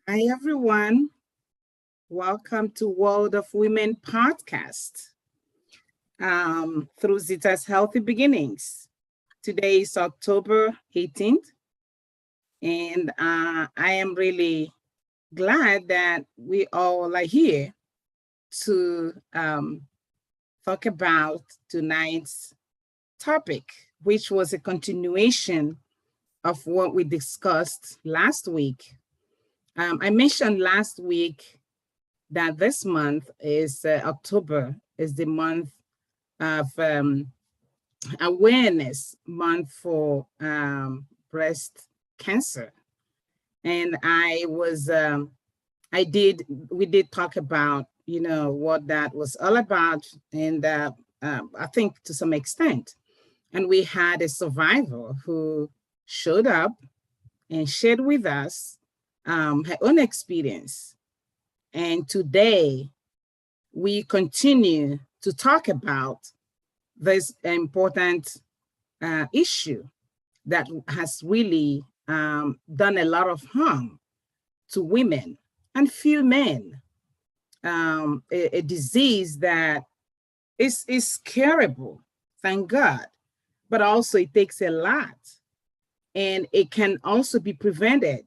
Hi, everyone. Welcome to World of Women podcast through Zita's Healthy Beginnings. Today is October 18th, and I am really glad that we all are here to talk about tonight's topic, which was a continuation of what we discussed last week. I mentioned last week that this month is October, is the month of awareness month for breast cancer. And we did talk about, what that was all about. And I think to some extent, and we had a survivor who showed up and shared with us her own experience. And today we continue to talk about this important issue that has really done a lot of harm to women and few men. A disease that is curable, thank God, but also it takes a lot. And it can also be prevented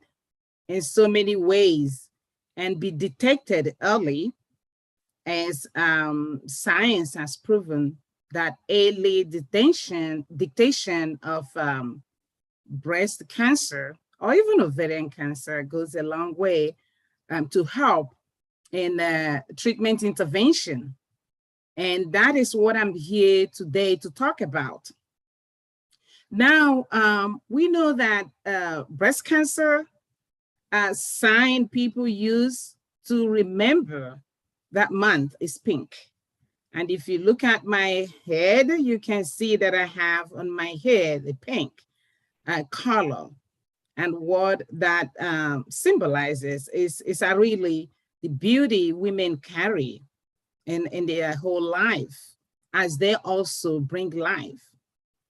in so many ways and be detected early, as science has proven that early detection of breast cancer or even ovarian cancer goes a long way to help in treatment intervention. And that is what I'm here today to talk about. Now, we know that breast cancer sign people use to remember that month is pink. And if you look at my head, you can see that I have on my head a pink color. And what that symbolizes is really the beauty women carry in their whole life, as they also bring life.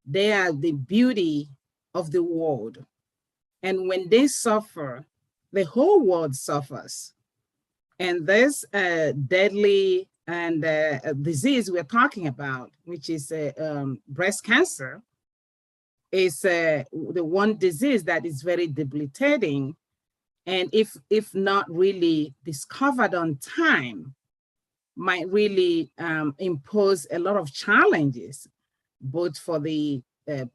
They are the beauty of the world. And when they suffer, the whole world suffers. And this deadly and disease we're talking about, which is breast cancer, is the one disease that is very debilitating. And if not really discovered on time, might really impose a lot of challenges, both for the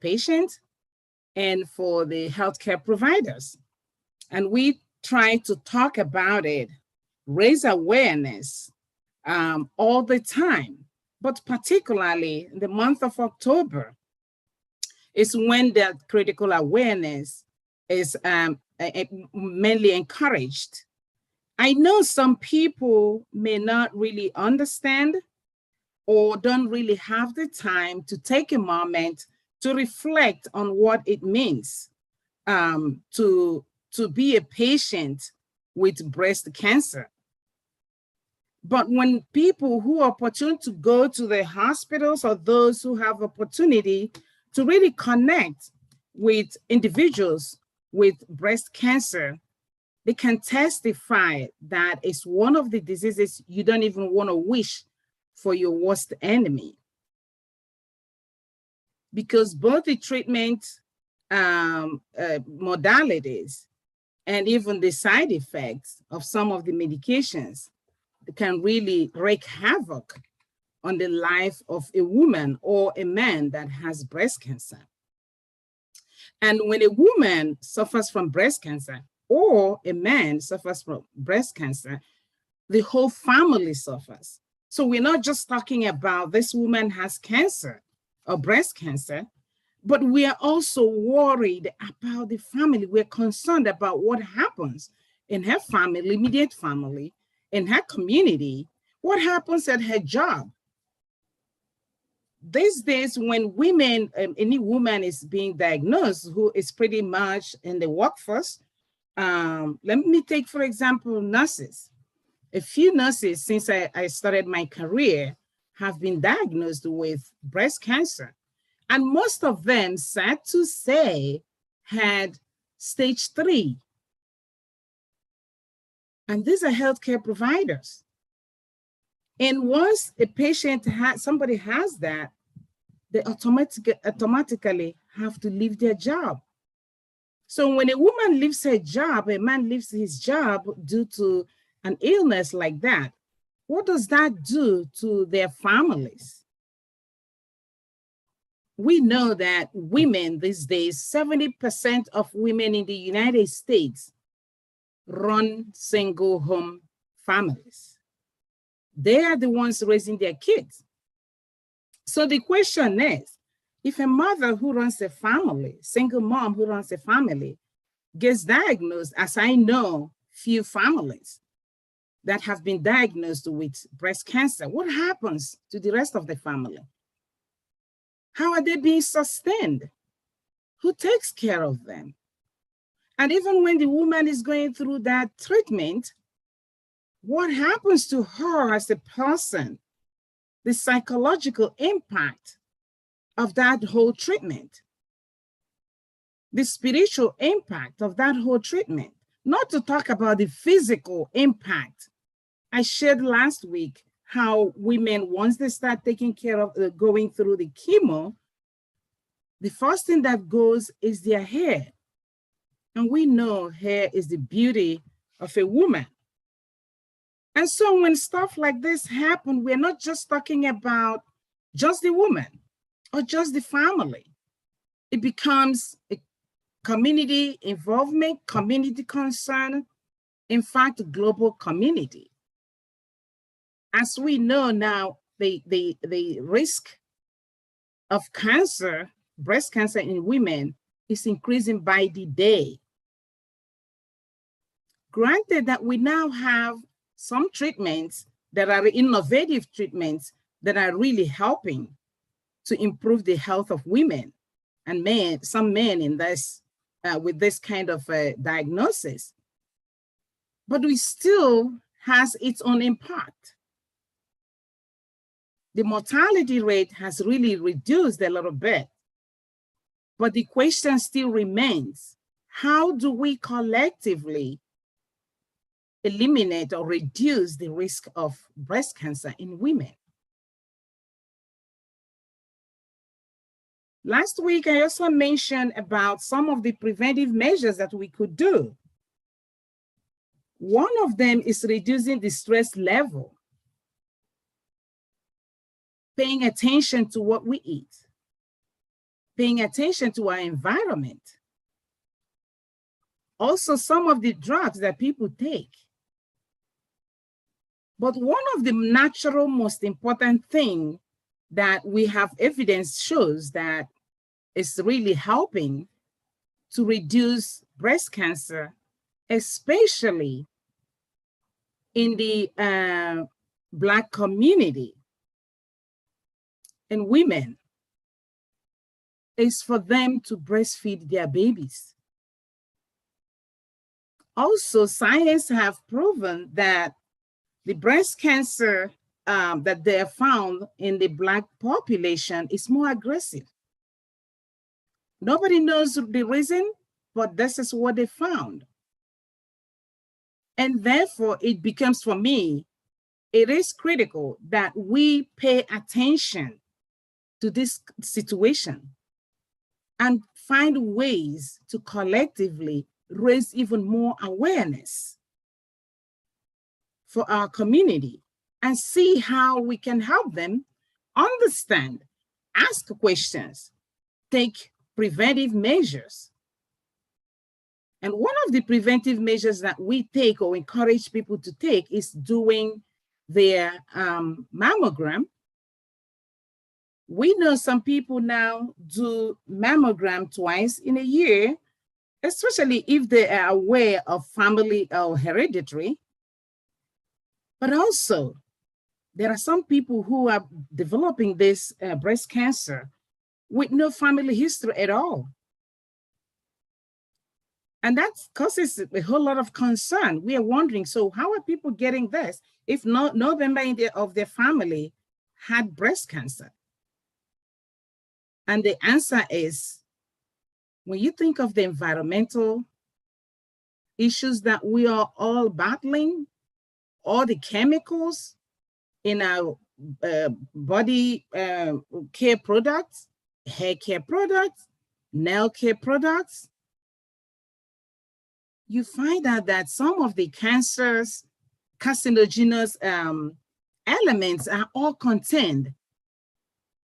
patient and for the healthcare providers. And we try to talk about it, raise awareness all the time, but particularly in the month of October is when that critical awareness is mainly encouraged. I know some people may not really understand or don't really have the time to take a moment to reflect on what it means to be a patient with breast cancer. But when people who are opportune to go to the hospitals, or those who have opportunity to really connect with individuals with breast cancer, they can testify that it's one of the diseases you don't even want to wish for your worst enemy. Because both the treatment modalities and even the side effects of some of the medications can really wreak havoc on the life of a woman or a man that has breast cancer. And when a woman suffers from breast cancer or a man suffers from breast cancer, the whole family suffers. So we're not just talking about this woman has cancer or breast cancer, but we are also worried about the family. We're concerned about what happens in her family, immediate family, in her community, what happens at her job. These days, when women, any woman is being diagnosed who is pretty much in the workforce, let me take, for example, nurses. A few nurses, since I started my career, have been diagnosed with breast cancer. And most of them, sad to say, had stage 3. And these are healthcare providers. And once a patient somebody has that, they automatically have to leave their job. So when a woman leaves her job, a man leaves his job due to an illness like that, what does that do to their families? We know that women these days, 70% of women in the United States run single home families. They are the ones raising their kids. So the question is, if a mother who runs a family, single mom who runs a family, gets diagnosed, as I know few families that have been diagnosed with breast cancer, what happens to the rest of the family? How are they being sustained? Who takes care of them? And even when the woman is going through that treatment, what happens to her as a person? The psychological impact of that whole treatment, the spiritual impact of that whole treatment, not to talk about the physical impact. I shared last week how women, once they start taking care of going through the chemo, the first thing that goes is their hair. And we know hair is the beauty of a woman. And so when stuff like this happen, we're not just talking about just the woman or just the family. It becomes a community involvement, community concern, in fact, global community. As we know now, the risk of cancer, breast cancer in women, is increasing by the day. Granted that we now have some treatments that are innovative treatments that are really helping to improve the health of women and men, some men in this, with this kind of diagnosis, but we still has its own impact. The mortality rate has really reduced a little bit, but the question still remains, how do we collectively eliminate or reduce the risk of breast cancer in women? Last week, I also mentioned about some of the preventive measures that we could do. One of them is reducing the stress level, paying attention to what we eat, paying attention to our environment. Also, some of the drugs that people take. But one of the natural, most important thing that we have evidence shows that is really helping to reduce breast cancer, especially in the Black community and women, is for them to breastfeed their babies. Also, science have proven that the breast cancer that they have found in the Black population is more aggressive. Nobody knows the reason, but this is what they found. And therefore, it becomes, for me, it is critical that we pay attention to this situation and find ways to collectively raise even more awareness for our community and see how we can help them understand, ask questions, take preventive measures. And one of the preventive measures that we take or encourage people to take is doing their mammogram. We know some people now do mammogram twice in a year, especially if they are aware of family or hereditary. But also, there are some people who are developing this breast cancer with no family history at all. And that causes a whole lot of concern. We are wondering, so how are people getting this if no member of their family had breast cancer? And the answer is, when you think of the environmental issues that we are all battling, all the chemicals in our body care products, hair care products, nail care products, you find out that some of the carcinogenous elements are all contained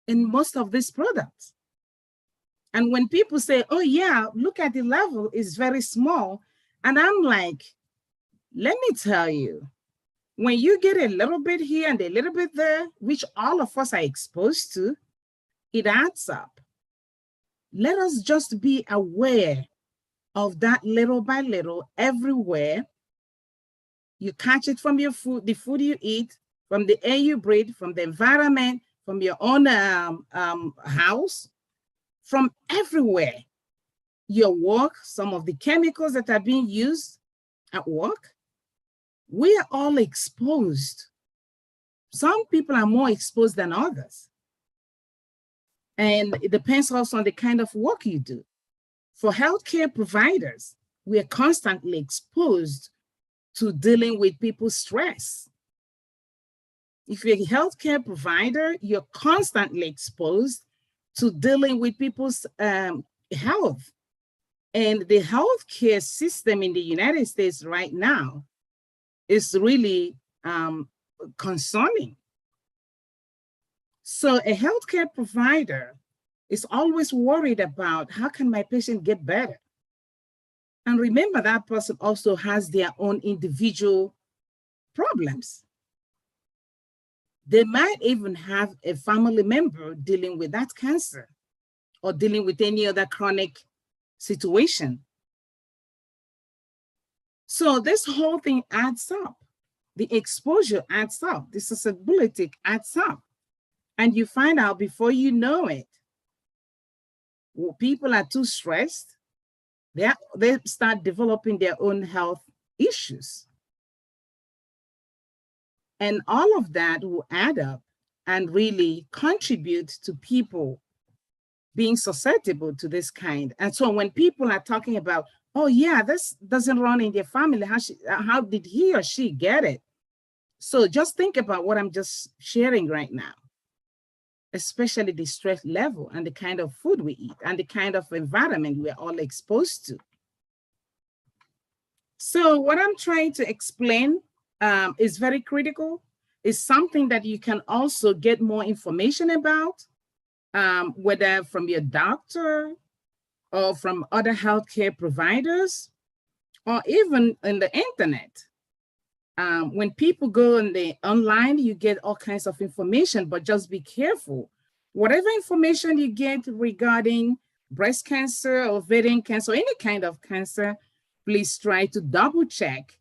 in most of these products. And when people say, oh yeah, look at the level, it's very small. And I'm like, let me tell you, when you get a little bit here and a little bit there, which all of us are exposed to, it adds up. Let us just be aware of that little by little everywhere. You catch it from your food, the food you eat, from the air you breathe, from the environment, from your own house, from everywhere. Your work, some of the chemicals that are being used at work, we are all exposed. Some people are more exposed than others. And it depends also on the kind of work you do. For healthcare providers, we are constantly exposed to dealing with people's stress. If you're a healthcare provider, you're constantly exposed to dealing with people's health. And the healthcare system in the United States right now is really concerning. So a healthcare provider is always worried about how can my patient get better? And remember, that person also has their own individual problems. They might even have a family member dealing with that cancer or dealing with any other chronic situation. So this whole thing adds up. The exposure adds up. The susceptibility adds up. And you find out before you know it, well, people are too stressed. They start developing their own health issues. And all of that will add up and really contribute to people being susceptible to this kind. And so when people are talking about, oh yeah, this doesn't run in their family, how did he or she get it? So just think about what I'm just sharing right now, especially the stress level and the kind of food we eat and the kind of environment we're all exposed to. So what I'm trying to explain is very critical. It's something that you can also get more information about, whether from your doctor or from other healthcare providers, or even in the internet. When people go on the online, you get all kinds of information, but just be careful. Whatever information you get regarding breast cancer, ovarian cancer, or any kind of cancer, please try to double check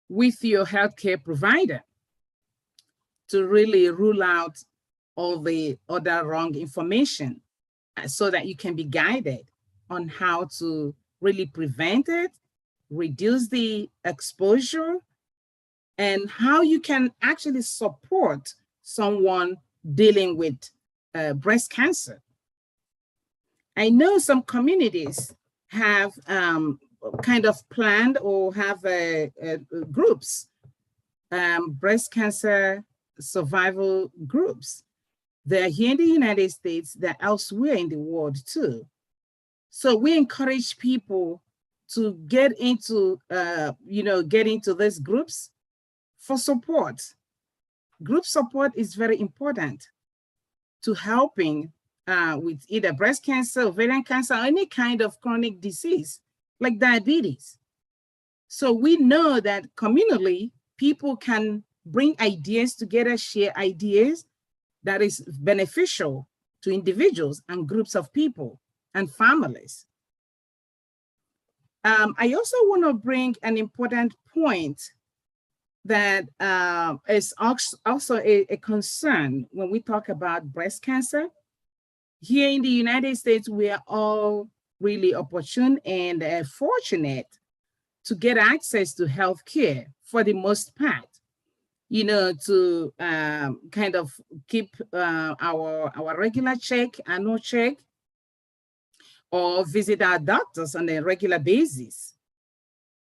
with your healthcare provider to really rule out all the other wrong information so that you can be guided on how to really prevent it, reduce the exposure, and how you can actually support someone dealing with breast cancer. I know some communities have kind of planned or have groups, breast cancer survival groups. They're here in the United States, they're elsewhere in the world too. So we encourage people to get into, get into these groups for support. Group support is very important to helping with either breast cancer, ovarian cancer, or any kind of chronic disease like diabetes. So we know that communally, people can bring ideas together, share ideas that is beneficial to individuals and groups of people and families. I also want to bring an important point that is also a concern when we talk about breast cancer. Here in the United States, we are all really opportune and fortunate to get access to health care for the most part, to kind of keep our regular annual check, or visit our doctors on a regular basis.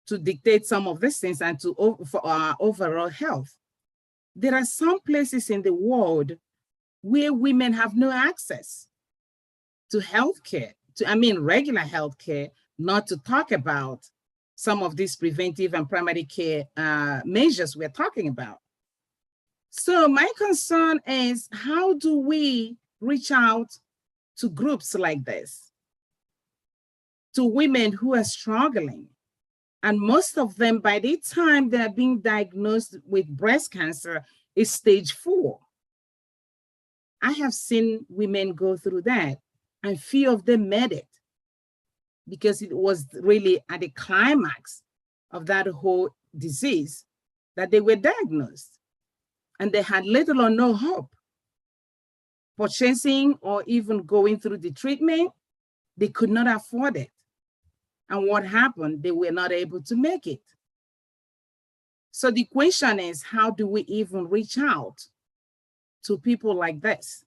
to dictate some of these things and for our overall health. There are some places in the world where women have no access to healthcare, regular healthcare, not to talk about some of these preventive and primary care measures we're talking about. So my concern is, how do we reach out to groups like this, to women who are struggling? And most of them, by the time they're being diagnosed with breast cancer, is stage 4. I have seen women go through that, and few of them made it because it was really at the climax of that whole disease that they were diagnosed, and they had little or no hope. Purchasing or even going through the treatment, they could not afford it. And what happened? They were not able to make it. So the question is, how do we even reach out to people like this?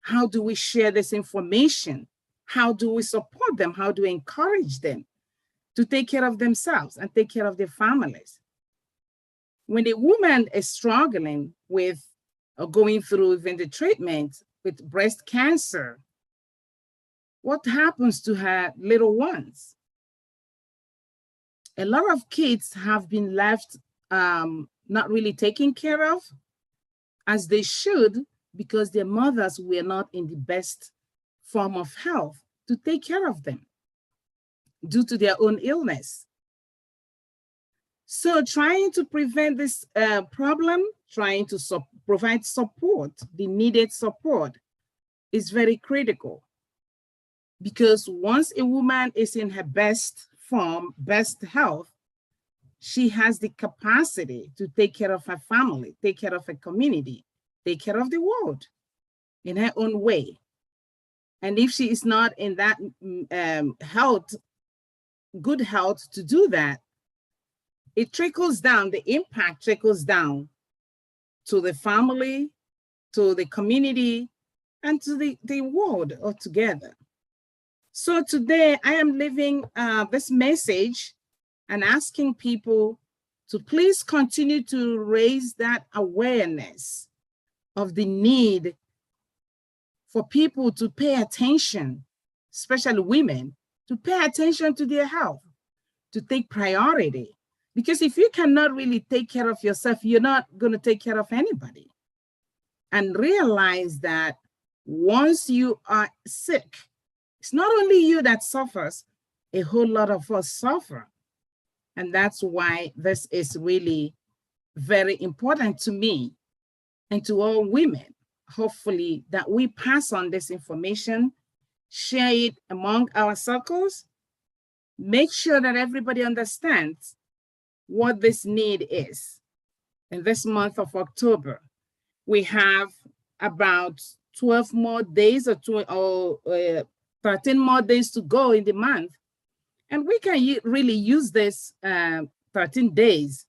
How do we share this information? How do we support them? How do we encourage them to take care of themselves and take care of their families? When a woman is struggling with or going through even the treatment with breast cancer, what happens to her little ones? A lot of kids have been left not really taken care of as they should, because their mothers were not in the best form of health to take care of them due to their own illness. So trying to prevent this problem, trying to provide support, the needed support, is very critical. Because once a woman is in her best form, best health, she has the capacity to take care of her family, take care of her community, take care of the world in her own way. And if she is not in that good health to do that, it trickles down, the impact trickles down to the family, to the community, and to the world altogether. So today I am leaving this message and asking people to please continue to raise that awareness of the need for people to pay attention, especially women, to pay attention to their health, to take priority. Because if you cannot really take care of yourself, you're not going to take care of anybody. And realize that once you are sick, it's not only you that suffers, a whole lot of us suffer. And that's why this is really very important to me and to all women, hopefully, that we pass on this information, share it among our circles, make sure that everybody understands what this need is. In this month of October, we have about 12 more days or 13 more days to go in the month. And we can really use this 13 days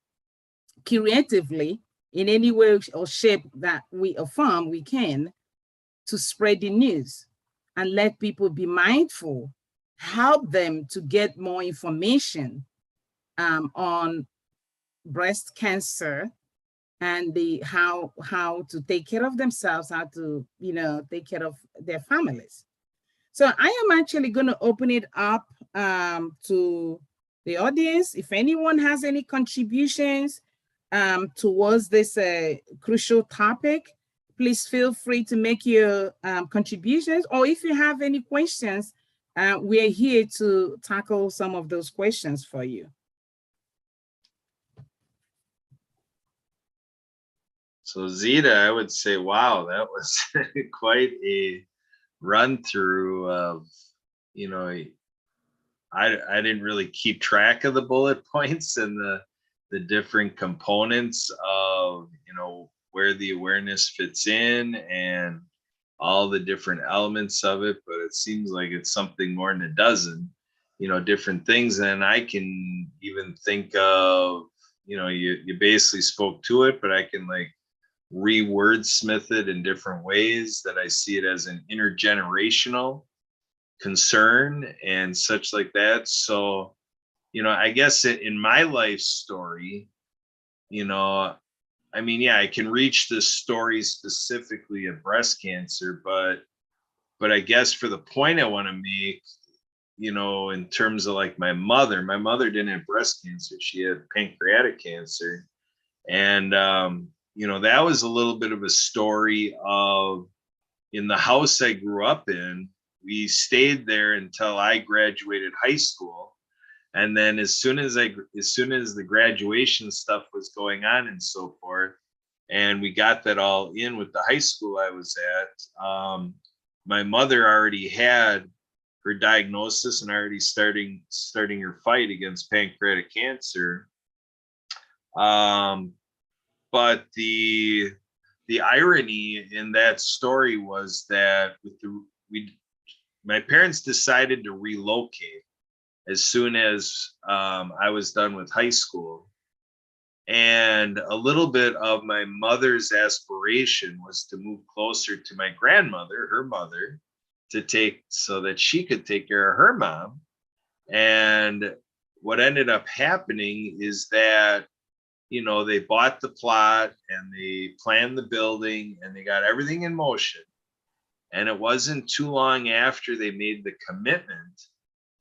creatively in any way or shape that we affirm we can, to spread the news and let people be mindful, help them to get more information on breast cancer and how to take care of themselves, how to take care of their families. So I am actually going to open it up to the audience. If anyone has any contributions towards this crucial topic, please feel free to make your contributions. Or if you have any questions, we are here to tackle some of those questions for you. So Zita, I would say, wow, that was quite a run through of, I didn't really keep track of the bullet points and the different components of, where the awareness fits in and all the different elements of it, but it seems like it's something more than a dozen, different things. And I can even think of, you basically spoke to it, but I can re-wordsmith it in different ways, that I see it as an intergenerational concern and such like that. So, I guess in my life story, you know, I mean, yeah, I can reach this story specifically of breast cancer, but I guess for the point I want to make, in terms of like my mother didn't have breast cancer. She had pancreatic cancer. And, that was a little bit of a story of, in the house I grew up in, we stayed there until I graduated high school. And then as soon as the graduation stuff was going on and so forth, and we got that all in with the high school I was at, my mother already had her diagnosis and already starting her fight against pancreatic cancer. But the irony in that story was that my parents decided to relocate as soon as I was done with high school. And a little bit of my mother's aspiration was to move closer to my grandmother, her mother, so that she could take care of her mom. And what ended up happening is that, they bought the plot and they planned the building and they got everything in motion. And it wasn't too long after they made the commitment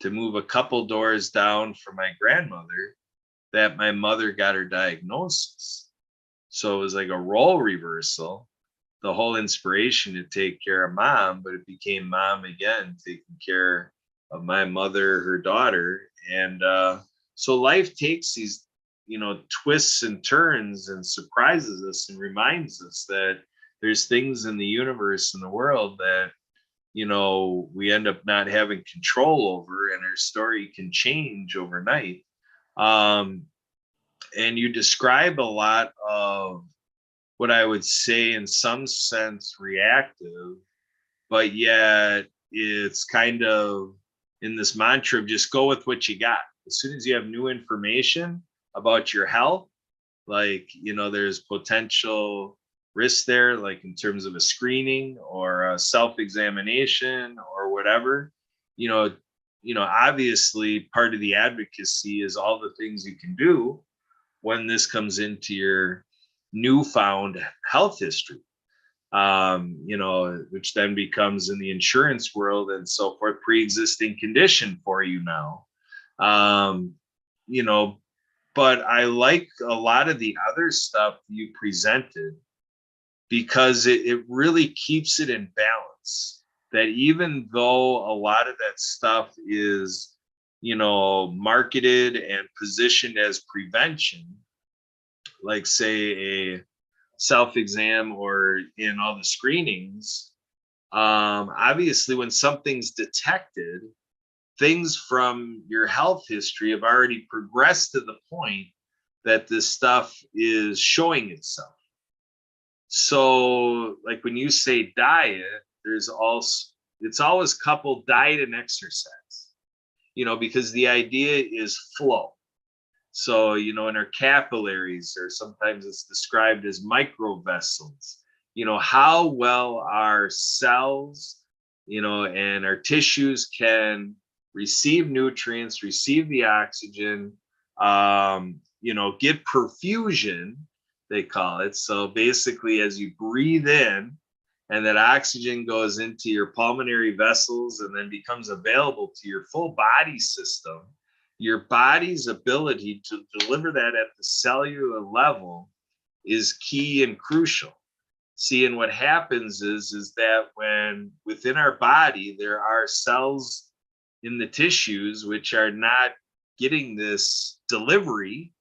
to move a couple doors down from my grandmother that my mother got her diagnosis. So it was like a role reversal, the whole inspiration to take care of mom, but it became mom again, taking care of my mother, her daughter. And so life takes these, twists and turns and surprises us and reminds us that there's things in the universe and the world that, we end up not having control over, and our story can change overnight. And you describe a lot of what I would say in some sense reactive, but yet it's kind of in this mantra of just go with what you got. As soon as you have new information about your health, like, there's potential risk there, like in terms of a screening or a self-examination or whatever, obviously part of the advocacy is all the things you can do when this comes into your newfound health history, which then becomes in the insurance world and so forth, pre-existing condition for you now. But I like a lot of the other stuff you presented because it really keeps it in balance. That even though a lot of that stuff is, marketed and positioned as prevention, like say a self-exam or in all the screenings, obviously when something's detected, things from your health history have already progressed to the point that this stuff is showing itself. So like when you say diet, it's always coupled diet and exercise, because the idea is flow. So, in our capillaries, or sometimes it's described as microvessels, how well our cells, and our tissues can receive nutrients, receive the oxygen, get perfusion, they call it. So basically, as you breathe in and that oxygen goes into your pulmonary vessels and then becomes available to your full body system, your body's ability to deliver that at the cellular level is key and crucial. See, and what happens is that when within our body, there are cells in the tissues which are not getting this delivery,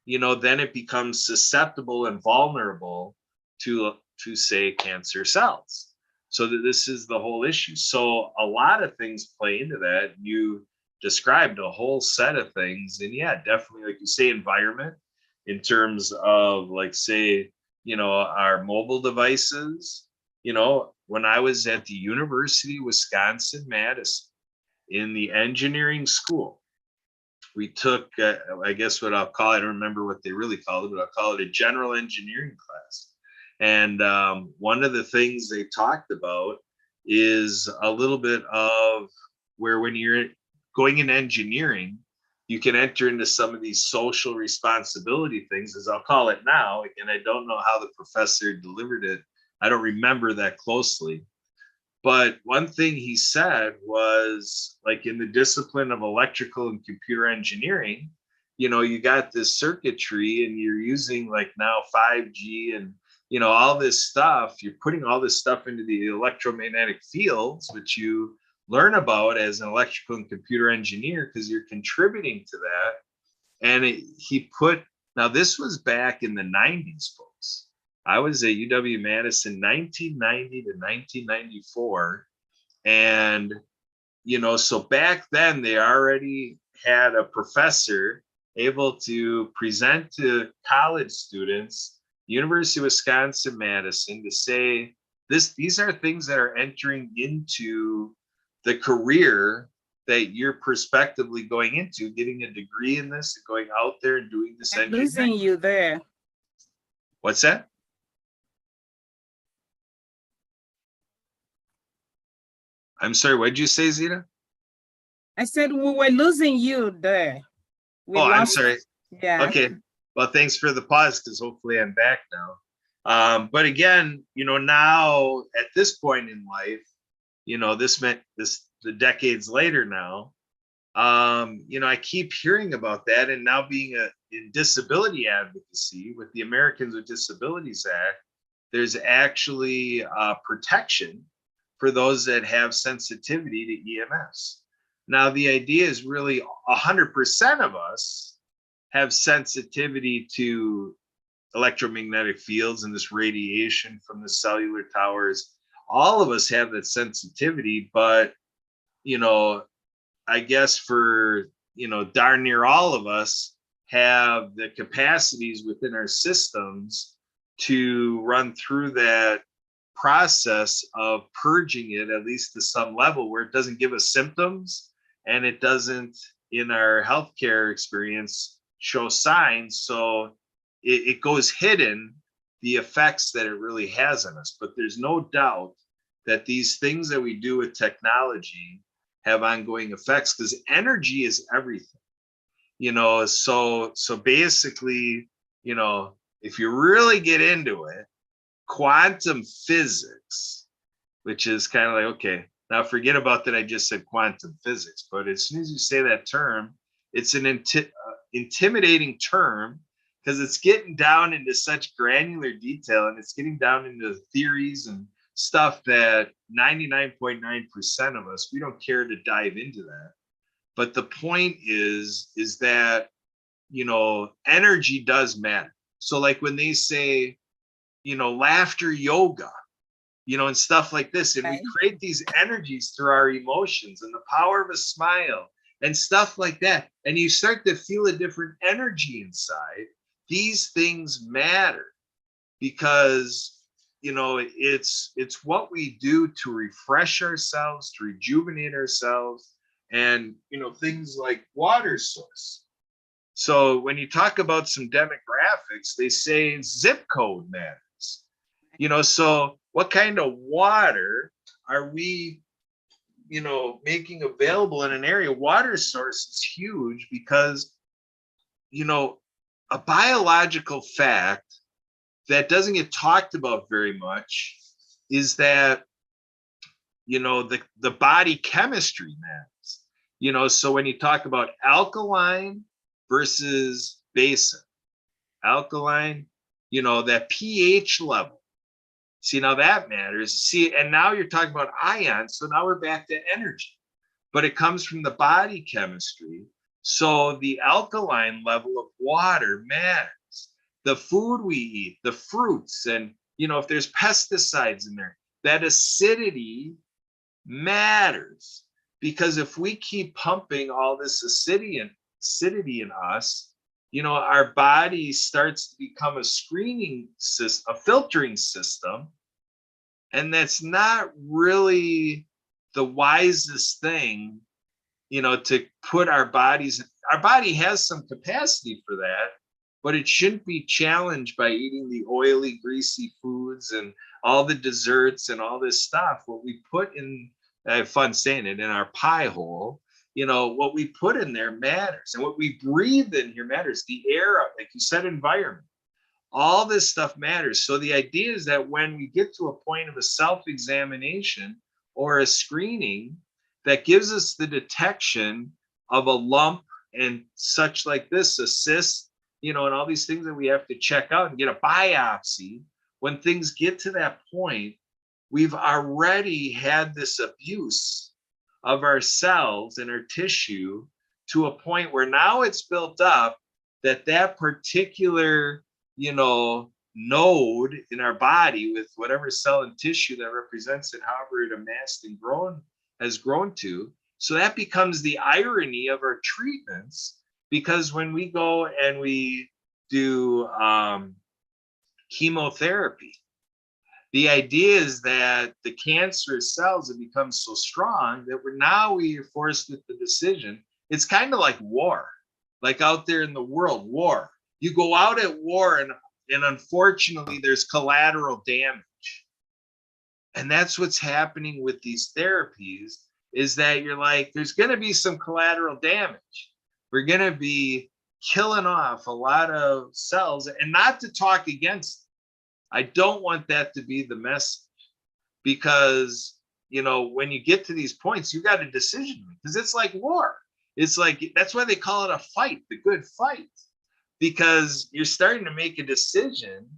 then it becomes susceptible and vulnerable to say cancer cells. So that this is the whole issue. So a lot of things play into that. You described a whole set of things, and yeah, definitely, like you say, environment in terms of, like, say, our mobile devices. When I was at the University of Wisconsin-Madison in the engineering school, we took, I guess what I'll call, I don't remember what they really called it, but I'll call it a general engineering class. And one of the things they talked about is a little bit of where when you're going in engineering, you can enter into some of these social responsibility things, as I'll call it now. Again, I don't know how the professor delivered it. I don't remember that closely. But one thing he said was, like, in the discipline of electrical and computer engineering, you got this circuitry and you're using like now 5G and, all this stuff. You're putting all this stuff into the electromagnetic fields, which you learn about as an electrical and computer engineer because you're contributing to that. And now this was back in the 90s, folks. I was at UW-Madison 1990 to 1994. And, so back then they already had a professor able to present to college students, University of Wisconsin-Madison, to say, these are things that are entering into the career that you're prospectively going into, getting a degree in this, and going out there and doing this engineering. Losing you there. What's that? I'm sorry, what did you say, Zita? I said we were losing you there. I'm sorry. Yeah. Okay. Well, thanks for the pause, because hopefully I'm back now. But again, now at this point in life, the decades later now, I keep hearing about that. And now being in disability advocacy with the Americans with Disabilities Act, there's actually protection for those that have sensitivity to EMS. Now, the idea is really 100% of us have sensitivity to electromagnetic fields and this radiation from the cellular towers. All of us have that sensitivity, but, I guess for, darn near all of us have the capacities within our systems to run through that process of purging it, at least to some level, where it doesn't give us symptoms and it doesn't, in our healthcare experience, show signs. So it goes hidden, the effects that it really has on us. But there's no doubt that these things that we do with technology have ongoing effects, because energy is everything. So basically, if you really get into it, quantum physics, which is kind of like, okay, now forget about that I just said quantum physics, but as soon as you say that term, it's an intimidating term, because it's getting down into such granular detail, and it's getting down into theories and stuff that 99.9% of us, we don't care to dive into that. But the point is that, energy does matter. So like when they say, laughter yoga, and stuff like this, and we create these energies through our emotions and the power of a smile and stuff like that, and you start to feel a different energy inside. These things matter because, it's what we do to refresh ourselves, to rejuvenate ourselves, and, things like water source. So when you talk about some demographics, they say zip code matters. So what kind of water are we, making available in an area? Water source is huge because, a biological fact that doesn't get talked about very much is that, the body chemistry matters. So when you talk about alkaline versus basic, alkaline, that pH level. See, now that matters. See, and now you're talking about ions. So now we're back to energy, but it comes from the body chemistry. So the alkaline level of water matters. The food we eat, the fruits, and, if there's pesticides in there, that acidity matters. Because if we keep pumping all this acidity in us, our body starts to become a screening system, a filtering system. And that's not really the wisest thing, to put our body has some capacity for that, but it shouldn't be challenged by eating the oily, greasy foods and all the desserts and all this stuff. What we put in, I have fun saying it, in our pie hole what we put in there matters, and what we breathe in here matters. The air, like you said, environment, all this stuff matters. So the idea is that when we get to a point of a self-examination or a screening that gives us the detection of a lump and such like this, a cyst, and all these things that we have to check out and get a biopsy, when things get to that point, we've already had this abuse of our cells and our tissue to a point where now it's built up that particular node in our body with whatever cell and tissue that represents it, however it amassed and has grown to. So that becomes the irony of our treatments, because when we go and we do chemotherapy, the idea is that the cancerous cells have become so strong that we are forced with the decision. It's kind of like war, like out there in the world, war. You go out at war and unfortunately there's collateral damage. And that's what's happening with these therapies, is that you're like, there's going to be some collateral damage. We're going to be killing off a lot of cells, and not to talk against it. I don't want that to be the message, because, when you get to these points, you got a decision, because it's like war. It's like, that's why they call it a fight, the good fight, because you're starting to make a decision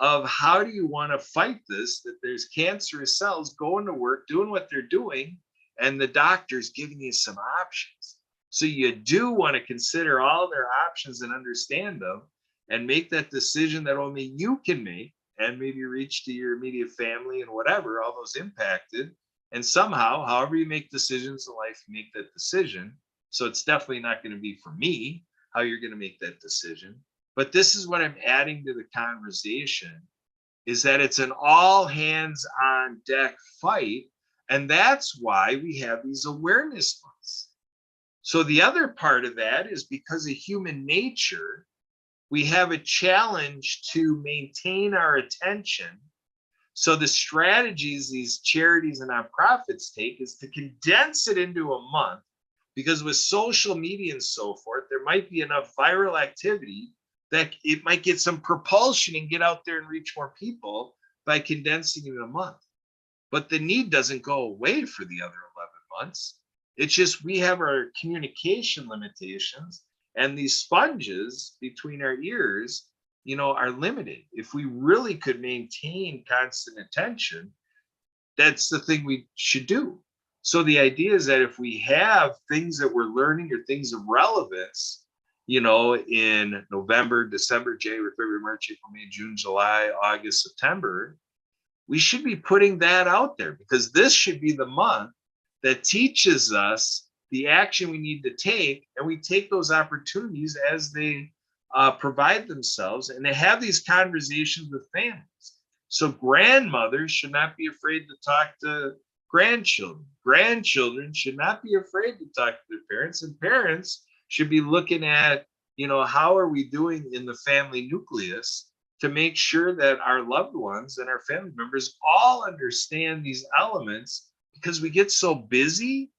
of how do you want to fight this, that there's cancerous cells going to work, doing what they're doing, and the doctor's giving you some options. So you do want to consider all their options and understand them and make that decision that only you can make, and maybe reach to your immediate family and whatever, all those impacted. And somehow, however you make decisions in life, you make that decision. So it's definitely not going to be for me how you're going to make that decision. But this is what I'm adding to the conversation, is that it's an all hands on deck fight. And that's why we have these awareness months. So the other part of that is because of human nature, we have a challenge to maintain our attention. So the strategies these charities and nonprofits take is to condense it into a month, because with social media and so forth, there might be enough viral activity that it might get some propulsion and get out there and reach more people by condensing it in a month. But the need doesn't go away for the other 11 months. It's just we have our communication limitations, and these sponges between our ears, are limited. If we really could maintain constant attention, that's the thing we should do. So the idea is that if we have things that we're learning or things of relevance, in November, December, January, February, March, April, May, June, July, August, September, we should be putting that out there, because this should be the month that teaches us the action we need to take, and we take those opportunities as they provide themselves, and they have these conversations with families. So grandmothers should not be afraid to talk to grandchildren. Grandchildren should not be afraid to talk to their parents, and parents should be looking at, how are we doing in the family nucleus to make sure that our loved ones and our family members all understand these elements, because we get so busy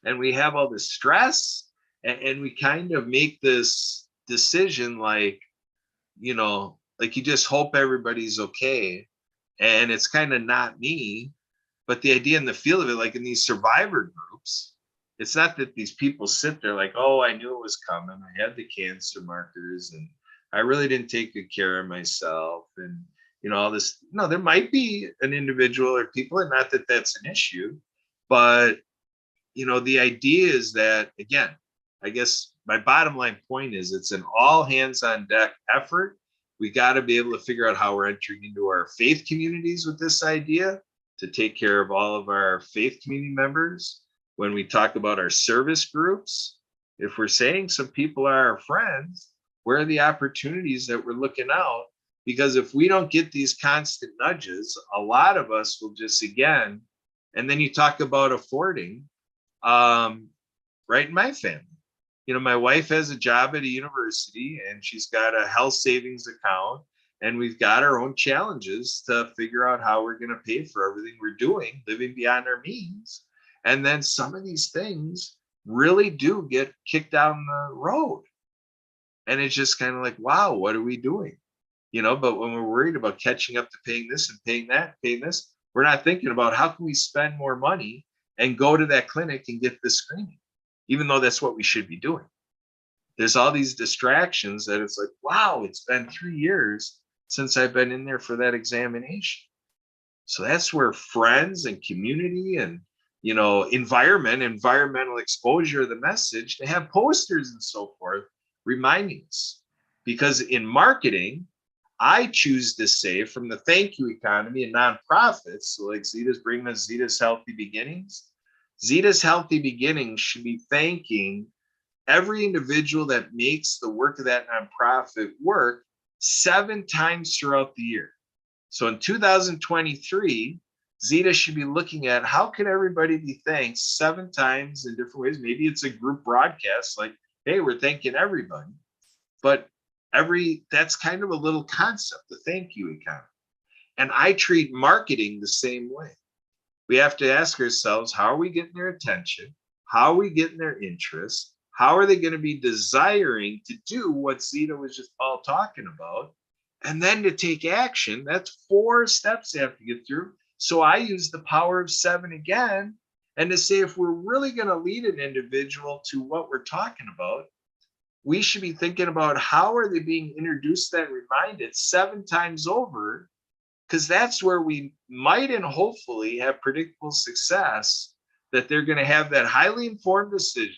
and we have all this stress, and we kind of make this decision like you just hope everybody's okay, and it's kind of not me. But the idea and the feel of it, like in these survivor groups, it's not that these people sit there like, oh, I knew it was coming, I had the cancer markers, and I really didn't take good care of myself, and all this. No, there might be an individual or people, and not that that's an issue, but the idea is that, again, I guess my bottom line point is it's an all hands on deck effort. We got to be able to figure out how we're entering into our faith communities with this idea to take care of all of our faith community members. When we talk about our service groups, if we're saying some people are our friends, where are the opportunities that we're looking out? Because if we don't get these constant nudges, a lot of us will just, again, and then you talk about affording, right in my family. My wife has a job at a university, and she's got a health savings account, and we've got our own challenges to figure out how we're going to pay for everything we're doing, living beyond our means. And then some of these things really do get kicked down the road. And it's just kind of like, wow, what are we doing? But when we're worried about catching up to paying this and paying that, paying this, we're not thinking about how can we spend more money and go to that clinic and get this screening, even though that's what we should be doing. There's all these distractions that it's like, wow, it's been 3 years since I've been in there for that examination. So that's where friends and community and, environmental exposure of the message, to have posters and so forth reminding us. Because in marketing, I choose to say, from the thank you economy and nonprofits, so like Zita's bringing us Zita's Healthy Beginnings. Zita's Healthy Beginnings should be thanking every individual that makes the work of that nonprofit work 7 times throughout the year. So in 2023, Zita should be looking at how can everybody be thanked 7 times in different ways. Maybe it's a group broadcast, like, hey, we're thanking everybody. But that's kind of a little concept, the thank you economy. And I treat marketing the same way. We have to ask ourselves, how are we getting their attention? How are we getting their interest? How are they going to be desiring to do what Zita was just all talking about? And then to take action. That's 4 steps they have to get through. So I use the power of 7 again. And to say, if we're really going to lead an individual to what we're talking about, we should be thinking about how are they being introduced and reminded 7 times over, because that's where we might and hopefully have predictable success, that they're going to have that highly informed decision.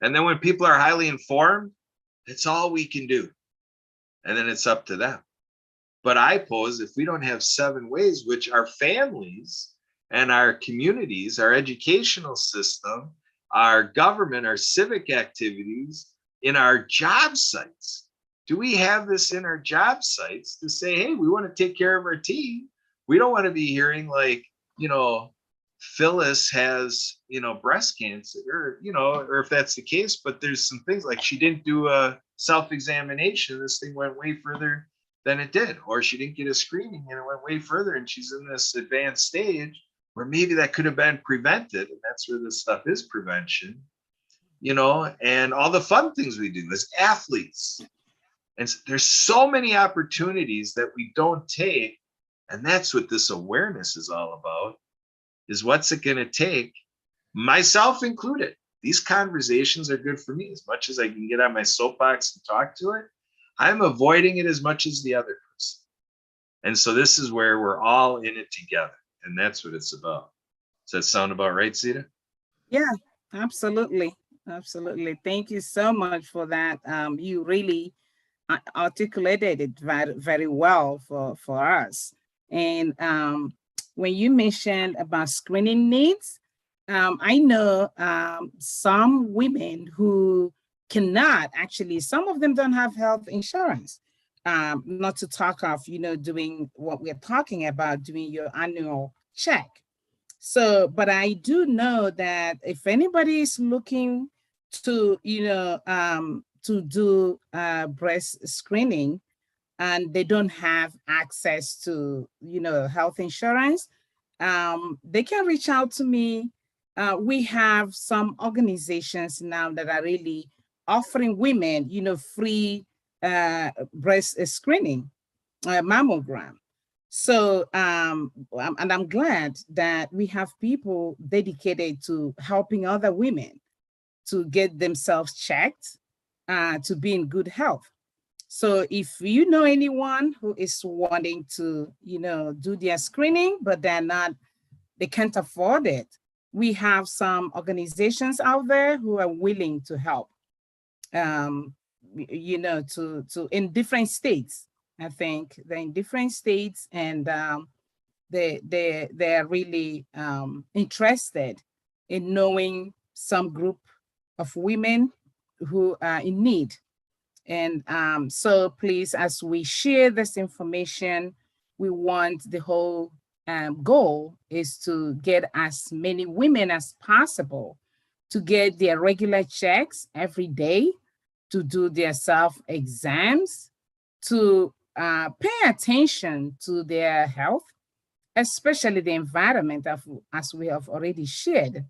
And then when people are highly informed, it's all we can do. And then it's up to them. But I pose, if we don't have 7 ways, which our families and our communities, our educational system, our government, our civic activities, in our job sites, do we have this in our job sites to say, hey, we want to take care of our team? We don't want to be hearing like, Phyllis has, breast cancer, or if that's the case, but there's some things like she didn't do a self-examination. This thing went way further than it did, or she didn't get a screening and it went way further and she's in this advanced stage where maybe that could have been prevented. And that's where this stuff is prevention, and all the fun things we do as athletes. And there's so many opportunities that we don't take. And that's what this awareness is all about, is what's it going to take, myself included. These conversations are good for me. As much as I can get on my soapbox and talk to it, I'm avoiding it as much as the other person. And so this is where we're all in it together. And that's what it's about. Does that sound about right, Zita? Yeah, absolutely. Absolutely. Thank you so much for that. You really articulated it very, very well for us. And when you mentioned about screening needs, I know some women who cannot actually, some of them don't have health insurance, not to talk of, doing what we're talking about, doing your annual check. So, but I do know that if anybody is looking to, to do breast screening and they don't have access to, health insurance, they can reach out to me. We have some organizations now that are really offering women, free breast screening, mammogram. So, and I'm glad that we have people dedicated to helping other women to get themselves checked, to be in good health. So if you know anyone who is wanting to, do their screening, but they can't afford it, we have some organizations out there who are willing to help, to in different states. I think they're in different states, and they're really interested in knowing some group of women who are in need. And so please, as we share this information, we want the whole goal is to get as many women as possible to get their regular checks every day, to do their self-exams, to pay attention to their health, especially the environment, as we have already shared.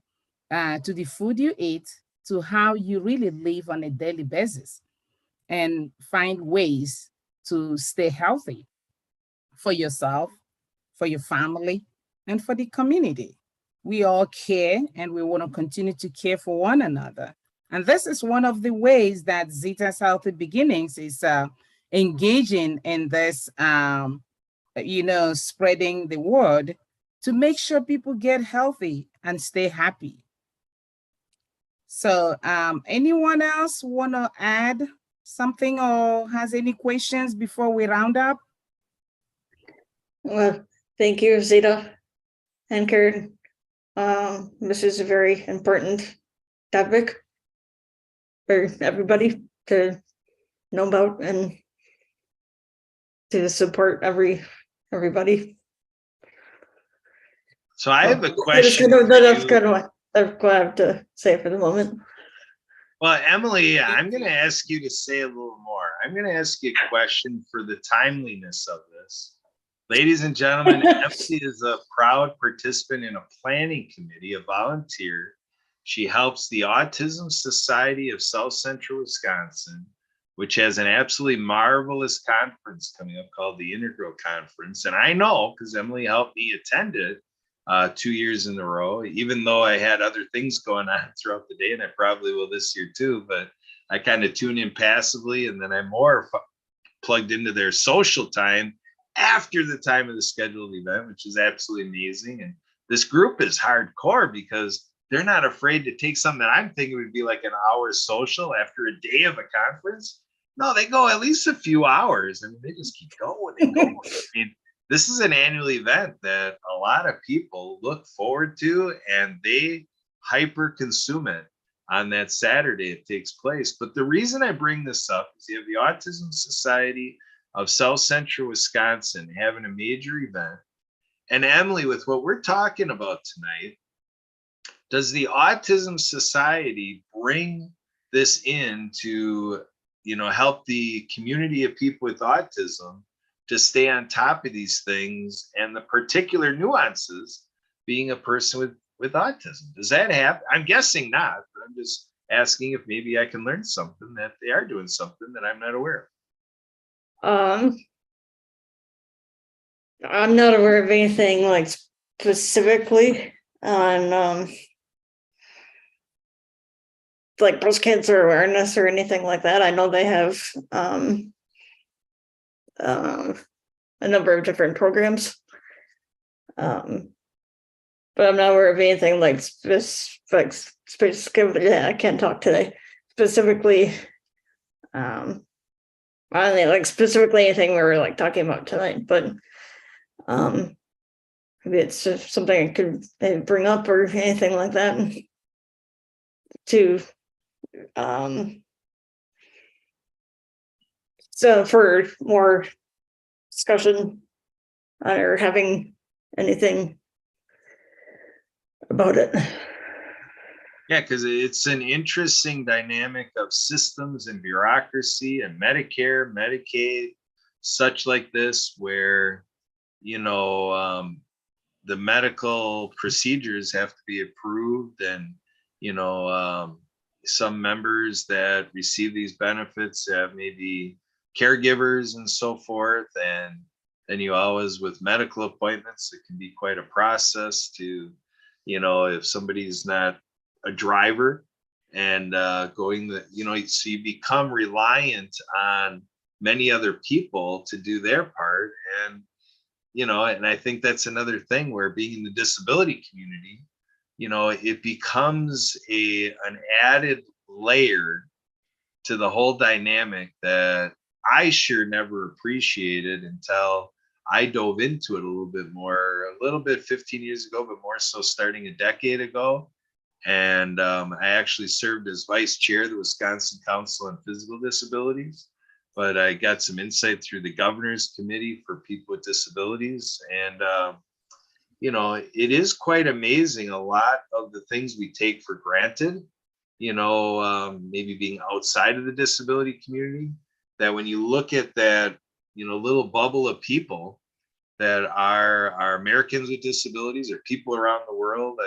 to the food you eat, to how you really live on a daily basis, and find ways to stay healthy for yourself, for your family, and for the community. We all care and we want to continue to care for one another. And this is one of the ways that Zita's Healthy Beginnings is engaging in this, spreading the word to make sure people get healthy and stay happy. So anyone else want to add something or has any questions before we round up? Well, thank you, Zita and Karen. This is a very important topic for everybody to know about and to support everybody. So I have a question. That's kind of what I have to say for the moment. Well, Emily, I'm going to ask you to say a little more. I'm going to ask you a question for the timeliness of this. Ladies and gentlemen, Emily is a proud participant in a planning committee, a volunteer. She helps the Autism Society of South Central Wisconsin, which has an absolutely marvelous conference coming up called the Integral Conference. And I know because Emily helped me attend it 2 years in a row, even though I had other things going on throughout the day, and I probably will this year too, but I kind of tune in passively, and then I'm more plugged into their social time after the time of the scheduled event, which is absolutely amazing. And this group is hardcore because they're not afraid to take something that I'm thinking would be like an hour social after a day of a conference. No, they go at least a few hours. I mean, they just keep going and going. I mean, this is an annual event that a lot of people look forward to, and they hyper consume it on that Saturday it takes place. But the reason I bring this up is you have the Autism Society of South Central Wisconsin having a major event. And Emily, with what we're talking about tonight, does the Autism Society bring this in to, help the community of people with autism to stay on top of these things and the particular nuances being a person with autism? Does that happen? I'm guessing not, but I'm just asking if maybe I can learn something that they are doing something that I'm not aware of. I'm not aware of anything like specifically on like breast cancer awareness or anything like that. I know they have a number of different programs, but I'm not aware of anything like specifically. Yeah, I can't talk today. Specifically, I don't think like specifically anything we were like talking about tonight, but maybe it's just something I could maybe bring up or anything like that to so for more discussion or having anything about it. Yeah, because it's an interesting dynamic of systems and bureaucracy and Medicare, Medicaid, such like this, where, the medical procedures have to be approved, and, some members that receive these benefits have maybe caregivers and so forth. And then you always, with medical appointments, it can be quite a process to, if somebody's not a driver and going so you become reliant on many other people to do their part. And, and I think that's another thing where being in the disability community, it becomes an added layer to the whole dynamic that I sure never appreciated until I dove into it a little bit 15 years ago, but more so starting a decade ago. And I actually served as vice chair of the Wisconsin Council on Physical Disabilities, but I got some insight through the Governor's Committee for People with Disabilities. And, it is quite amazing. A lot of the things we take for granted, maybe being outside of the disability community, that when you look at that, little bubble of people that are Americans with disabilities or people around the world,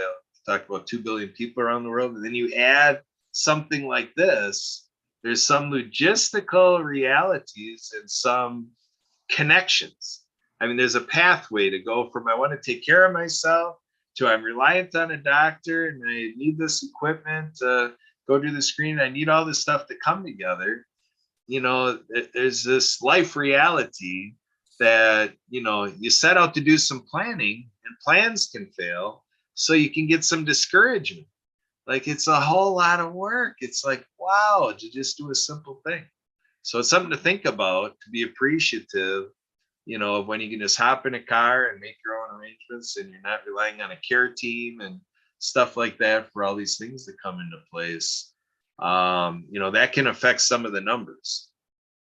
talked about 2 billion people around the world, and then you add something like this, there's some logistical realities and some connections. I mean, there's a pathway to go from I want to take care of myself to I'm reliant on a doctor and I need this equipment to go do the screen. I need all this stuff to come together. You know, there's this life reality that, you know, you set out to do some planning and plans can fail. So you can get some discouragement. Like it's a whole lot of work. It's like, wow, to just do a simple thing. So it's something to think about, to be appreciative, you know, when you can just hop in a car and make your own arrangements and you're not relying on a care team and stuff like that for all these things to come into place. You know, that can affect some of the numbers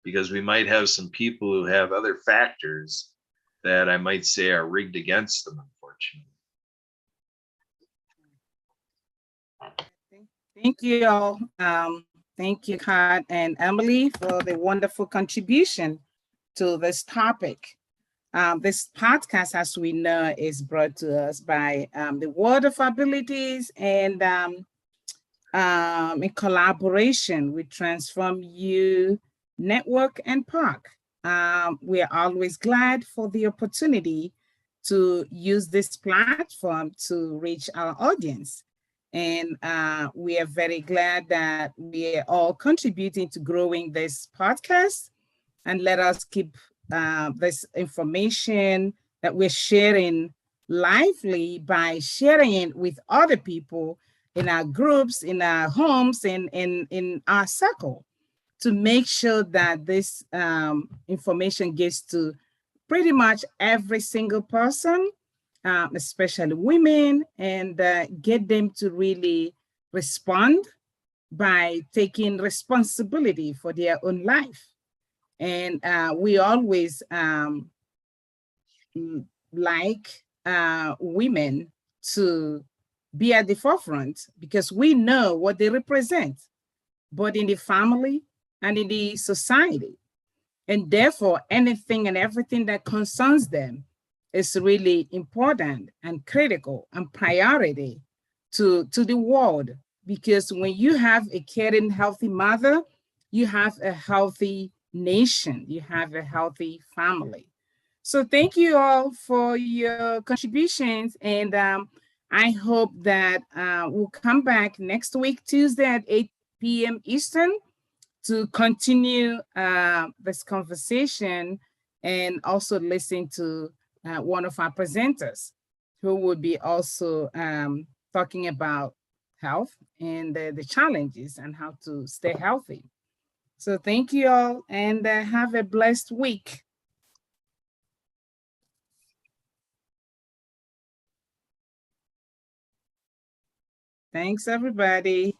because we might have some people who have other factors that I might say are rigged against them, unfortunately. Thank you all. Thank you, Kat and Emily, for the wonderful contribution to this topic. This podcast, as we know, is brought to us by the World of Abilities and in collaboration with Transform U Network and Park. We are always glad for the opportunity to use this platform to reach our audience. And we are very glad that we are all contributing to growing this podcast. And let us keep this information that we're sharing lively by sharing it with other people in our groups, in our homes, and in our circle to make sure that this information gets to pretty much every single person, especially women, and get them to really respond by taking responsibility for their own life. And we always like women to be at the forefront because we know what they represent, both in the family and in the society. And therefore, anything and everything that concerns them is really important and critical and priority to the world. Because when you have a caring, healthy mother, you have a healthy nation, you have a healthy family. So thank you all for your contributions. And I hope that we'll come back next week, Tuesday at 8 p.m. Eastern to continue this conversation and also listen to one of our presenters who will be also talking about health and the challenges and how to stay healthy. So thank you all and have a blessed week. Thanks, everybody.